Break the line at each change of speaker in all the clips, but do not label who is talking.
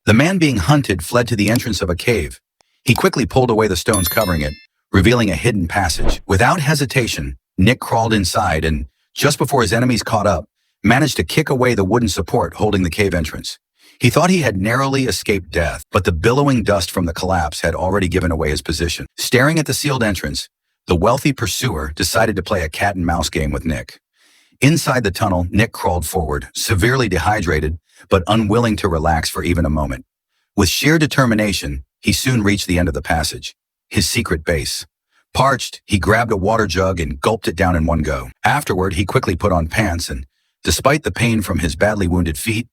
The man being hunted fled to the entrance of a cave. He quickly pulled away the stones covering it, revealing a hidden passage. Without hesitation, Nick crawled inside and, just before his enemies caught up, managed to kick away the wooden support holding the cave entrance. He thought he had narrowly escaped death, but the billowing dust from the collapse had already given away his position. Staring at the sealed entrance, the wealthy pursuer decided to play a cat-and-mouse game with Nick. Inside the tunnel, Nick crawled forward, severely dehydrated, but unwilling to relax for even a moment. With sheer determination, he soon reached the end of the passage, his secret base. Parched, he grabbed a water jug and gulped it down in one go. Afterward, he quickly put on pants and, despite the pain from his badly wounded feet,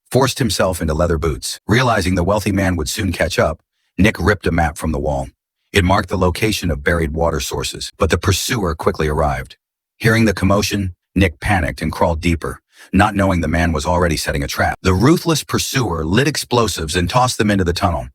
forced himself into leather boots. Realizing the wealthy man would soon catch up, Nick ripped a map from the wall. It marked the location of buried water sources, but the pursuer quickly arrived. Hearing the commotion, Nick panicked and crawled deeper, not knowing the man was already setting a trap. The ruthless pursuer lit explosives and tossed them into the tunnel.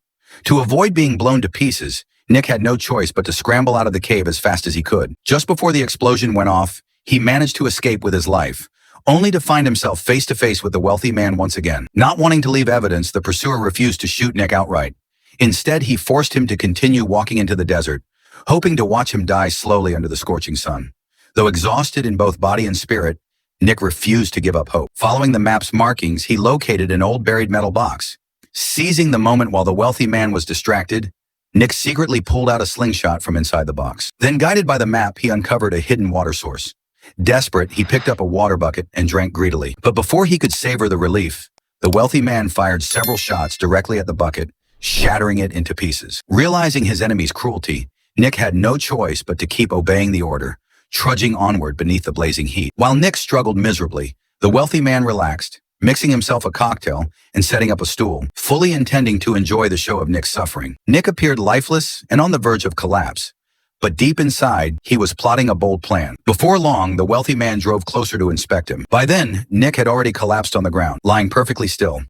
To avoid being blown to pieces, Nick had no choice but to scramble out of the cave as fast as he could. Just before the explosion went off, he managed to escape with his life, only to find himself face to face with the wealthy man once again. Not wanting to leave evidence, the pursuer refused to shoot Nick outright. Instead, he forced him to continue walking into the desert, hoping to watch him die slowly under the scorching sun. Though exhausted in both body and spirit, Nick refused to give up hope. Following the map's markings, he located an old buried metal box. Seizing the moment while the wealthy man was distracted, Nick secretly pulled out a slingshot from inside the box. Then, guided by the map, he uncovered a hidden water source. Desperate, he picked up a water bucket and drank greedily. But before he could savor the relief, the wealthy man fired several shots directly at the bucket, shattering it into pieces. Realizing his enemy's cruelty, Nick had no choice but to keep obeying the order, trudging onward beneath the blazing heat. While Nick struggled miserably, the wealthy man relaxed, mixing himself a cocktail and setting up a stool, fully intending to enjoy the show of Nick's suffering. Nick appeared lifeless and on the verge of collapse, but deep inside, he was plotting a bold plan. Before long, the wealthy man drove closer to inspect him. By then, Nick had already collapsed on the ground, lying perfectly still.